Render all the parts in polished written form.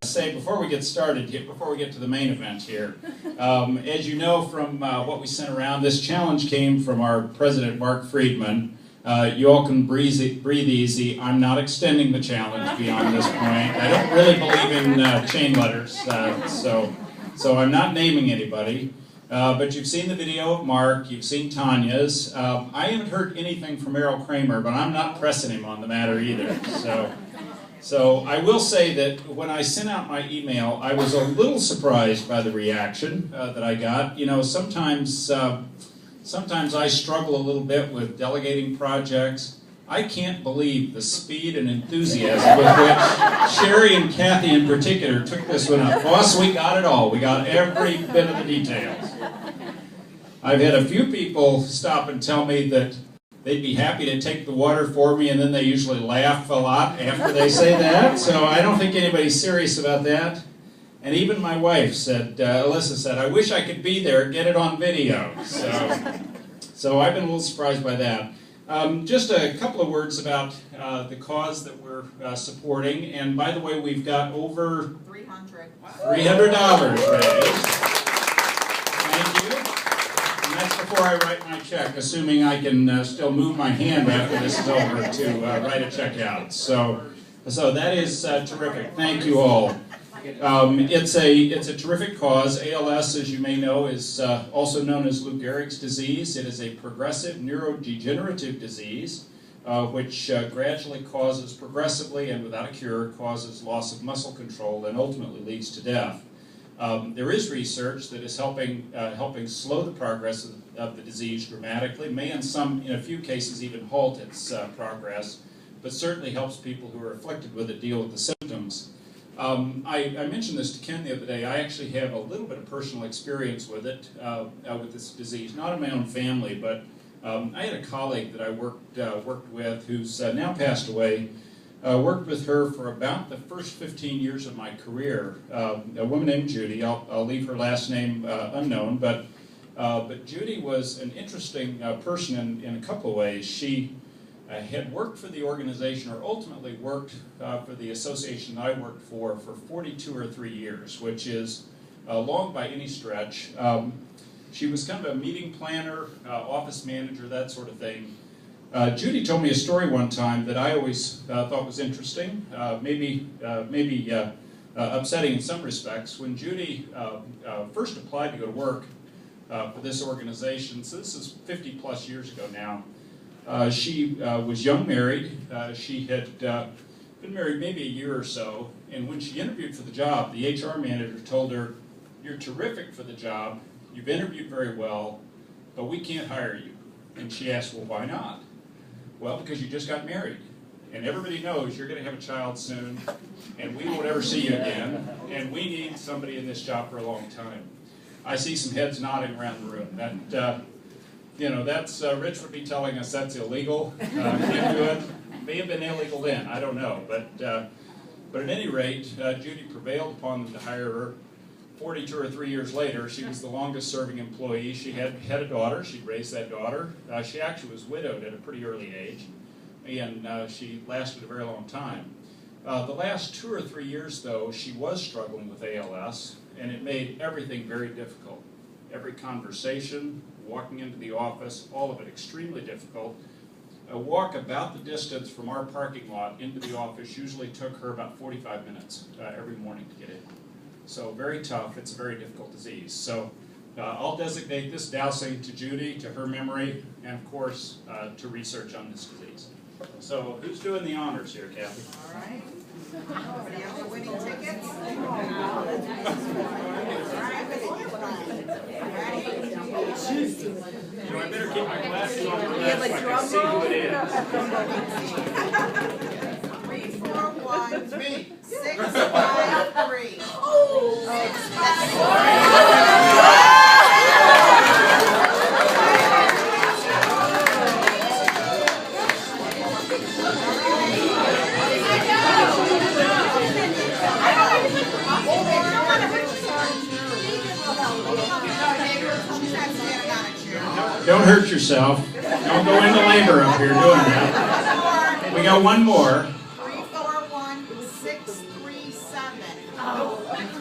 Say before we get started, before we get to the main event here, as you know from what we sent around, this challenge came from our president, Mark Friedman. You all can breathe easy. I'm not extending the challenge beyond this point. I don't really believe in chain letters, so I'm not naming anybody. But you've seen the video of Mark, you've seen Tanya's. I haven't heard anything from Errol Kramer, but I'm not pressing him on the matter either. So I will say that when I sent out my email, I was a little surprised by the reaction that I got. You know, sometimes I struggle a little bit with delegating projects. I can't believe the speed and enthusiasm with which Sherry and Kathy in particular took this one up. Boss, we got it all. We got every bit of the details. I've had a few people stop and tell me that they'd be happy to take the water for me, and then they usually laugh a lot after they say that, so I don't think anybody's serious about that. And even my wife said, Alyssa said, I wish I could be there and get it on video. So I've been a little surprised by that. Just a couple of words about the cause that we're supporting, and by the way, we've got over $300 raised. Thank you. And that's before I write my check, assuming I can still move my hand after this is over to write a check out. So that is terrific. Thank you all. It's a terrific cause. ALS, as you may know, is also known as Lou Gehrig's disease. It is a progressive neurodegenerative disease which gradually causes, progressively and without a cure, causes loss of muscle control and ultimately leads to death. There is research that is helping slow the progress of the disease dramatically, may in a few cases even halt its progress, but certainly helps people who are afflicted with it deal with the symptoms. I mentioned this to Ken the other day. I actually have a little bit of personal experience with it, with this disease, not in my own family, but I had a colleague that I worked with who's now passed away. Worked with her for about the first 15 years of my career. A woman named Judy. I'll leave her last name unknown, but Judy was an interesting person in a couple of ways. She had worked for the organization, or ultimately worked for the association I worked for 42 or 3 years, which is long by any stretch. She was kind of a meeting planner, office manager, that sort of thing. Judy told me a story one time that I always thought was interesting, maybe upsetting in some respects. When Judy first applied to go to work for this organization, so this is 50 plus years ago now, she was young married. She had been married maybe a year or so, and when she interviewed for the job, the HR manager told her, "You're terrific for the job, you've interviewed very well, but we can't hire you." And she asked, "Well, why not?" "Well, because you just got married, and everybody knows you're going to have a child soon, and we won't ever see you again, and we need somebody in this job for a long time." I see some heads nodding around the room. That, you know, that's Rich would be telling us that's illegal. Can't do it. May have been illegal then. I don't know, but at any rate, Judy prevailed upon them to hire her. 42 or 3 years later, she was the longest serving employee. She had a daughter. She'd raised that daughter. She actually was widowed at a pretty early age, and she lasted a very long time. The last 2 or 3 years, though, she was struggling with ALS, and it made everything very difficult. Every conversation, walking into the office, all of it extremely difficult. A walk about the distance from our parking lot into the office usually took her about 45 minutes every morning to get in. So very tough. It's a very difficult disease. So I'll designate this dowsing to Judy, to her memory, and of course to research on this disease. So who's doing the honors here, Kathy? All right. Anybody else are winning tickets? So I better keep my glasses on for that so I can see who it is. 3, 4, 1, 6, 5, 3. Don't hurt yourself. Don't go into labor up here doing that. We got one more. 3, 4, 1, 6, 3, 7. Seven,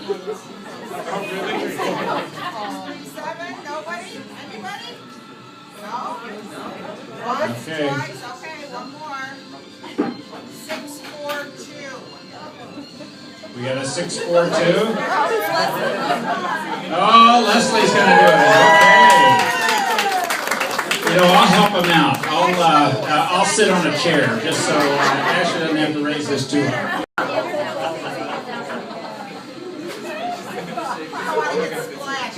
nobody? Anybody? No? Once, Okay. twice, okay, one more. 6, 4, 2. We got a 6-4-2. Oh, Leslie's gonna do it. Okay. You know, I'll help him out. I'll sit on a chair just so Ashley doesn't have to raise this too hard. I want to get splashed.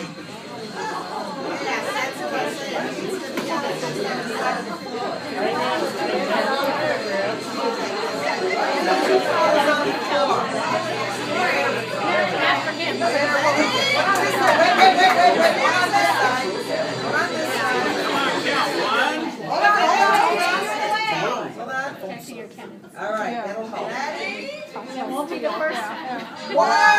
Yes, that's what I'm saying. It's gonna be on the all right, that'll hold. Ready? Won't be the first. 1,